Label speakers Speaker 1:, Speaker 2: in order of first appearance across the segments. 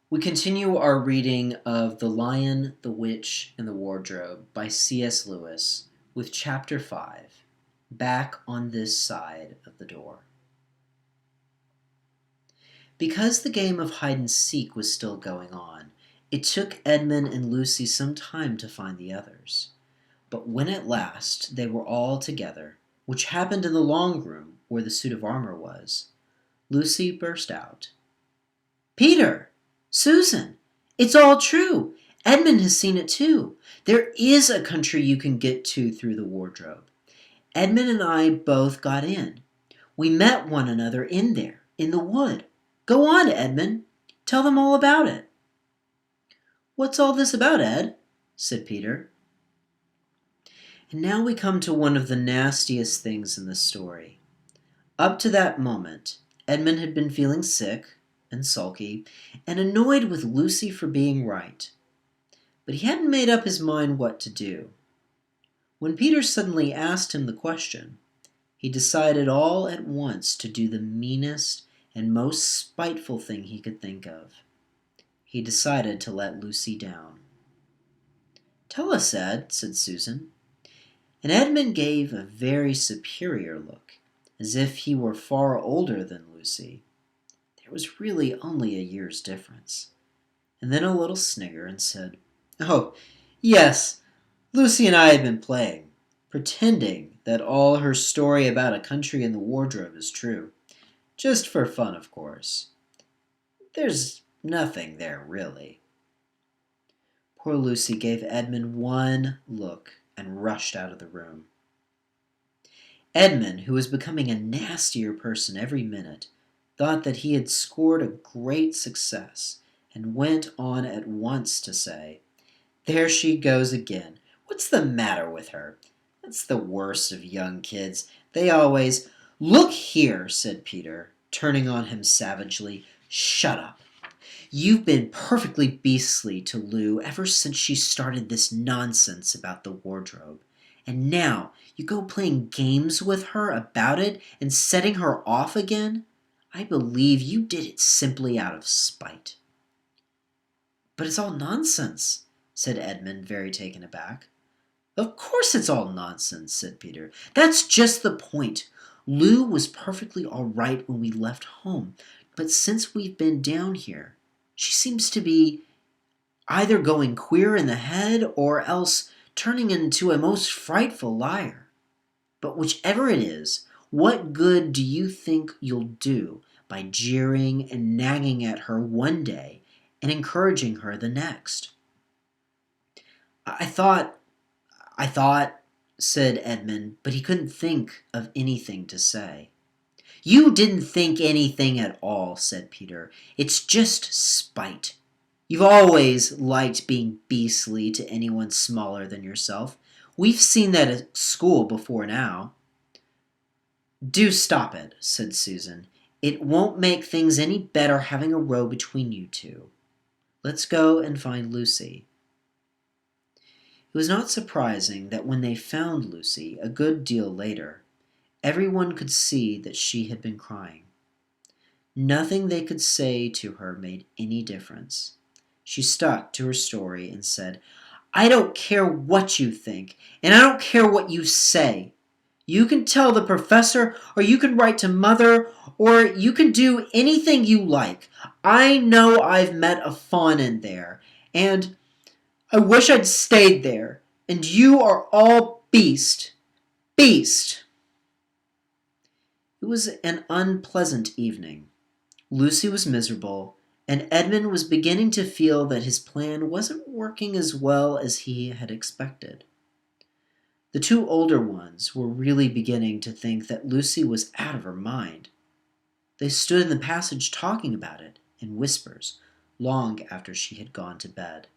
Speaker 1: We continue our reading of The Lion, the Witch, and the Wardrobe by C.S. Lewis with Chapter 5, Back on This Side of the Door. Because the game of hide-and-seek was still going on, it took Edmund and Lucy some time to find the others. But when at last they were all together, which happened in the long room where the suit of armor was, Lucy burst out. "Peter! Susan! It's all true! Edmund has seen it too. There is a country you can get to through the wardrobe. Edmund and I both got in. We met one another in there, in the wood. Go on, Edmund. Tell them all about it." "What's all this about, Ed?" said Peter. And now we come to one of the nastiest things in the story. Up to that moment, Edmund had been feeling sick and sulky and annoyed with Lucy for being right. But he hadn't made up his mind what to do. When Peter suddenly asked him the question, he decided all at once to do the meanest and most spiteful thing he could think of. He decided to let Lucy down. "Tell us, Ed," said Susan. And Edmund gave a very superior look, as if he were far older than Lucy. There was really only a year's difference. And then a little snigger and said, "Oh, yes, Lucy and I have been playing, pretending that all her story about a country in the wardrobe is true. Just for fun, of course. There's nothing there, really." Poor Lucy gave Edmund one look and rushed out of the room. Edmund, who was becoming a nastier person every minute, thought that he had scored a great success and went on at once to say, "There she goes again. What's the matter with her? That's the worst of young kids. They always—" "Look here," said Peter, turning on him savagely. "Shut up. You've been perfectly beastly to Lou ever since she started this nonsense about the wardrobe. And now you go playing games with her about it and setting her off again? I believe you did it simply out of spite." "But it's all nonsense," said Edmund, very taken aback. "Of course it's all nonsense," said Peter. "That's just the point. Lou was perfectly all right when we left home, but since we've been down here, she seems to be either going queer in the head or else turning into a most frightful liar. But whichever it is, what good do you think you'll do by jeering and nagging at her one day and encouraging her the next?" I thought, said Edmund, but he couldn't think of anything to say. "You didn't think anything at all," said Peter. "It's just spite. You've always liked being beastly to anyone smaller than yourself. We've seen that at school before now." "Do stop it," said Susan. "It won't make things any better having a row between you two. Let's go and find Lucy." It was not surprising that when they found Lucy, a good deal later, everyone could see that she had been crying. Nothing they could say to her made any difference. She stuck to her story and said, "I don't care what you think, and I don't care what you say. You can tell the professor, or you can write to Mother, or you can do anything you like. I know I've met a fawn in there, and I wish I'd stayed there, and you are all beast. Beast." It was an unpleasant evening. Lucy was miserable, and Edmund was beginning to feel that his plan wasn't working as well as he had expected. The two older ones were really beginning to think that Lucy was out of her mind. They stood in the passage talking about it in whispers long after she had gone to bed.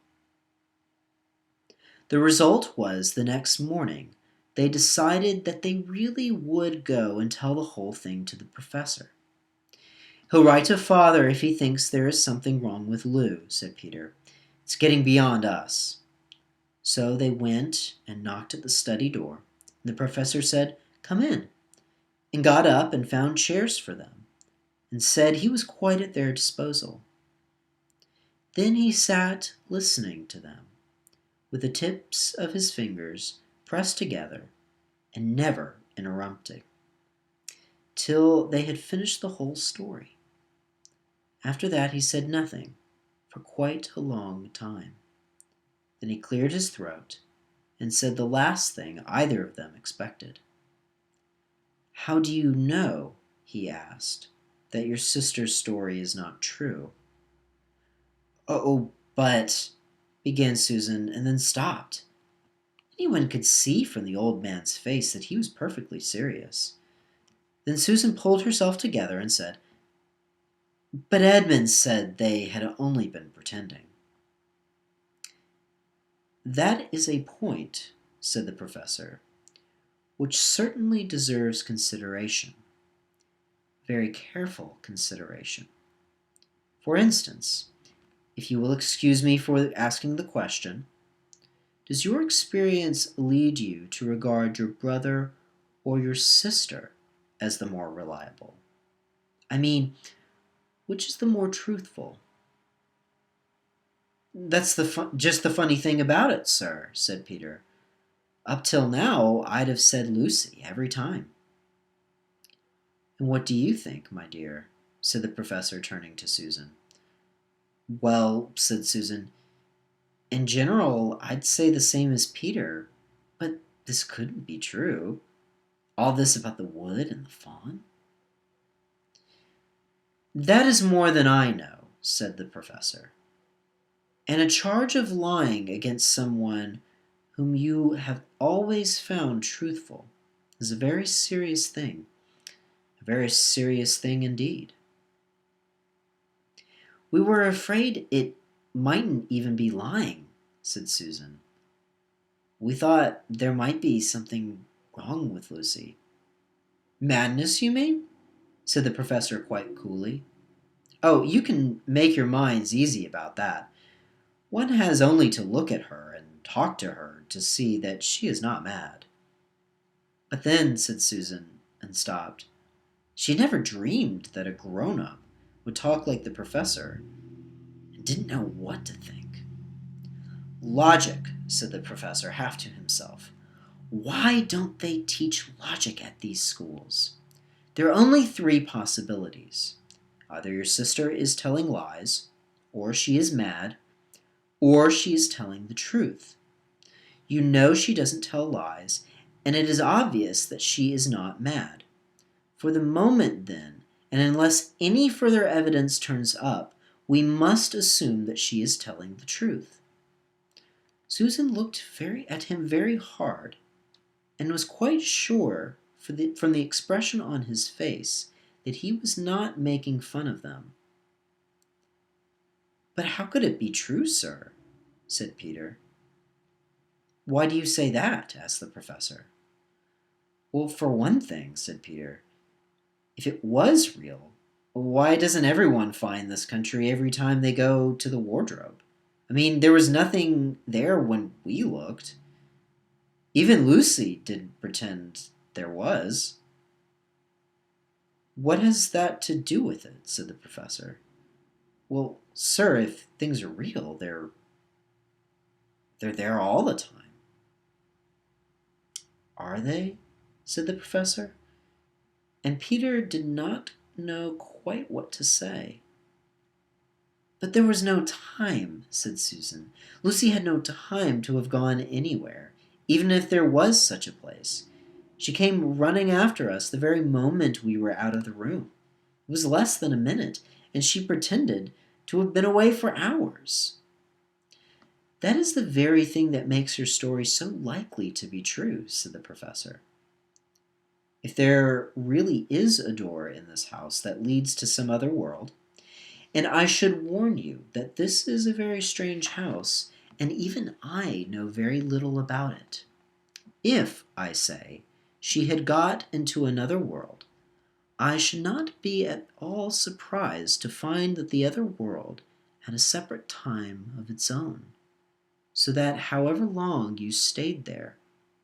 Speaker 1: The result was the next morning they decided that they really would go and tell the whole thing to the professor. "He'll write to Father if he thinks there is something wrong with Lou," said Peter. "It's getting beyond us." So they went and knocked at the study door. The professor said, "Come in," and got up and found chairs for them, and said he was quite at their disposal. Then he sat listening to them, with the tips of his fingers pressed together and never interrupting, till they had finished the whole story. After that he said nothing for quite a long time. Then he cleared his throat and said the last thing either of them expected. "How do you know," he asked, "that your sister's story is not true?" "Oh, but," began Susan, and then stopped. Anyone could see from the old man's face that he was perfectly serious. Then Susan pulled herself together and said, "But Edmund said they had only been pretending." "That is a point," said the professor, "which certainly deserves consideration. Very careful consideration. For instance, if you will excuse me for asking the question, does your experience lead you to regard your brother or your sister as the more reliable? I mean, which is the more truthful?" "That's just the funny thing about it, sir," said Peter. "Up till now, I'd have said Lucy every time." "And what do you think, my dear?" said the professor, turning to Susan. "Well," said Susan, "in general, I'd say the same as Peter, but this couldn't be true. All this about the wood and the fawn." "That is more than I know," said the professor. "And a charge of lying against someone whom you have always found truthful is a very serious thing. A very serious thing indeed." "We were afraid it mightn't even be lying," said Susan. "We thought there might be something wrong with Lucy." "Madness, you mean?" said the professor quite coolly. "Oh, you can make your minds easy about that. One has only to look at her and talk to her to see that she is not mad." "But then," said Susan, and stopped. She had never dreamed that a grown-up would talk like the professor, and didn't know what to think. "Logic," said the professor, half to himself. "Why don't they teach logic at these schools? There are only three possibilities. Either your sister is telling lies, or she is mad, or she is telling the truth. You know she doesn't tell lies, and it is obvious that she is not mad. For the moment, then, and unless any further evidence turns up, we must assume that she is telling the truth." Susan looked at him very hard, and was quite sure from the expression on his face that he was not making fun of them. "But how could it be true, sir?" said Peter. "Why do you say that?" asked the professor. "Well, for one thing," said Peter, "if it was real, why doesn't everyone find this country every time they go to the wardrobe? I mean, there was nothing there when we looked. Even Lucy didn't pretend there was." "What has that to do with it?" said the professor. "Well, sir, if things are real, they're there all the time." "Are they?" said the professor, and Peter did not know quite what to say. "But there was no time," said Susan. "Lucy had no time to have gone anywhere, even if there was such a place. She came running after us the very moment we were out of the room. It was less than a minute, and she pretended to have been away for hours." "That is the very thing that makes her story so likely to be true," said the professor. "If there really is a door in this house that leads to some other world, and I should warn you that this is a very strange house, and even I know very little about it. If, I say, she had got into another world, I should not be at all surprised to find that the other world had a separate time of its own, so that however long you stayed there,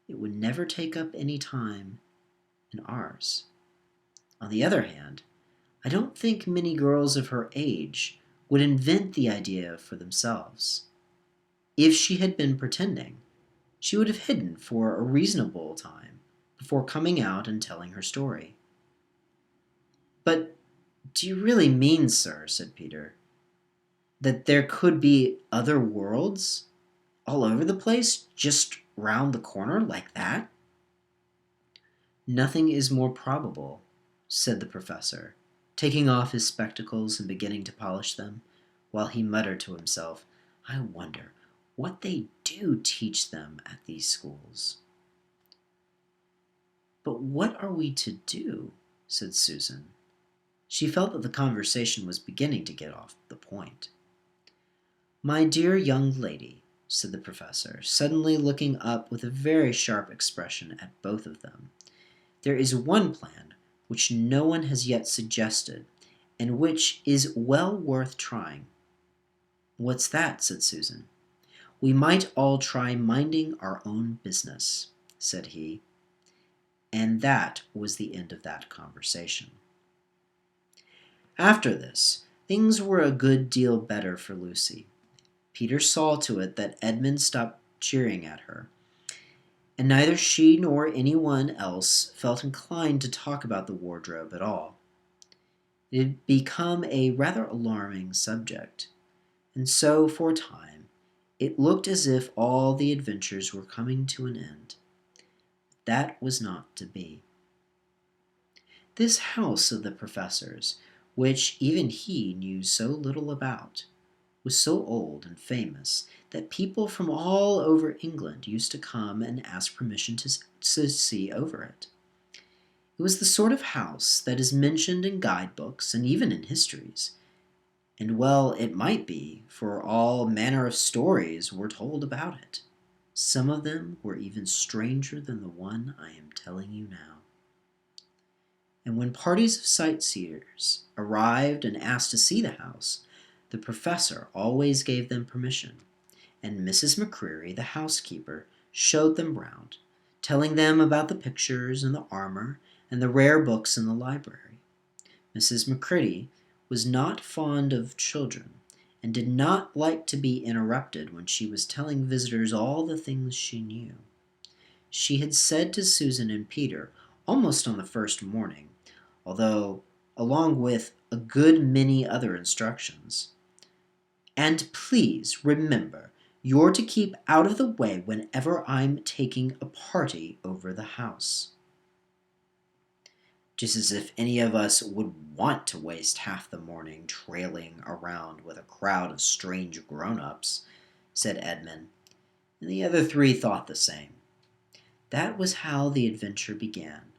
Speaker 1: it would never take up any time in ours. On the other hand, I don't think many girls of her age would invent the idea for themselves. If she had been pretending, she would have hidden for a reasonable time before coming out and telling her story. "But do you really mean, sir," said Peter, "that there could be other worlds all over the place, just round the corner like that?" "Nothing is more probable," said the professor, taking off his spectacles and beginning to polish them, while he muttered to himself, "I wonder what they do teach them at these schools." "But what are we to do?" said Susan. She felt that the conversation was beginning to get off the point. "My dear young lady," said the professor, suddenly looking up with a very sharp expression at both of them, "there is one plan which no one has yet suggested, and which is well worth trying." "What's that?" said Susan. "We might all try minding our own business," said he. And that was the end of that conversation. After this, things were a good deal better for Lucy. Peter saw to it that Edmund stopped jeering at her, and neither she nor anyone else felt inclined to talk about the wardrobe at all. It had become a rather alarming subject, and so, for a time, it looked as if all the adventures were coming to an end. That was not to be. This house of the professor's, which even he knew so little about, was so old and famous that people from all over England used to come and ask permission to see over it. It was the sort of house that is mentioned in guidebooks and even in histories, and well it might be, for all manner of stories were told about it. Some of them were even stranger than the one I am telling you now. And when parties of sightseers arrived and asked to see the house, the professor always gave them permission, and Mrs. McCreary, the housekeeper, showed them round, telling them about the pictures and the armor and the rare books in the library. Mrs. McCreary was not fond of children, and did not like to be interrupted when she was telling visitors all the things she knew. She had said to Susan and Peter, almost on the first morning, although along with a good many other instructions, "And please remember, you're to keep out of the way whenever I'm taking a party over the house." "Just as if any of us would want to waste half the morning trailing around with a crowd of strange grown-ups," said Edmund, and the other three thought the same. That was how the adventure began,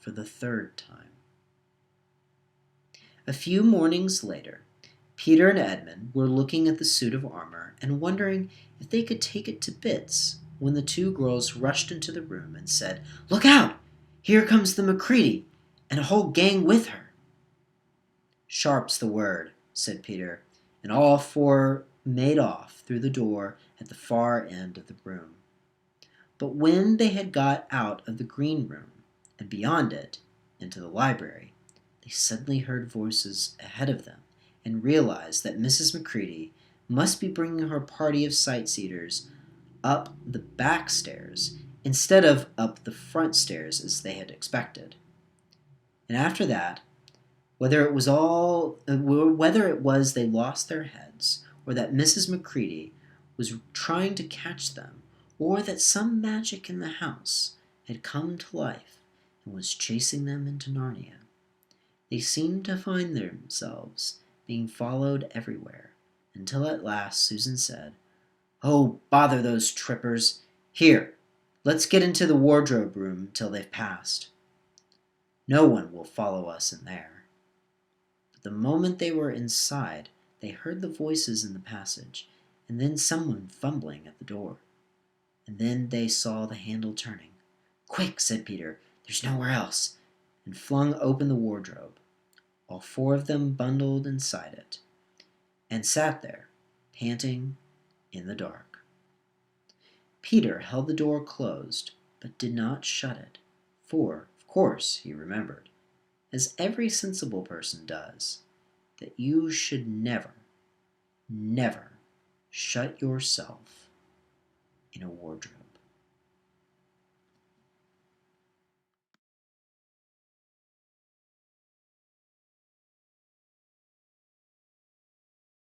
Speaker 1: for the third time. A few mornings later, Peter and Edmund were looking at the suit of armor and wondering if they could take it to bits when the two girls rushed into the room and said, "Look out! Here comes the Macready, and a whole gang with her." "Sharp's the word," said Peter, and all four made off through the door at the far end of the room. But when they had got out of the green room, and beyond it, into the library, they suddenly heard voices ahead of them, and realized that Mrs. Macready must be bringing her party of sightseers up the back stairs instead of up the front stairs as they had expected. And after that, whether it was they lost their heads, or that Mrs. Macready was trying to catch them, or that some magic in the house had come to life and was chasing them into Narnia, they seemed to find themselves being followed everywhere, until at last Susan said, "Oh, bother those trippers! Here, let's get into the wardrobe room till they've passed. No one will follow us in there." But the moment they were inside, they heard the voices in the passage, and then someone fumbling at the door. And then they saw the handle turning. "Quick," said Peter, "there's nowhere else," and flung open the wardrobe. All four of them bundled inside it, and sat there, panting, in the dark. Peter held the door closed, but did not shut it, for, of course, he remembered, as every sensible person does, that you should never, Never shut yourself in a wardrobe.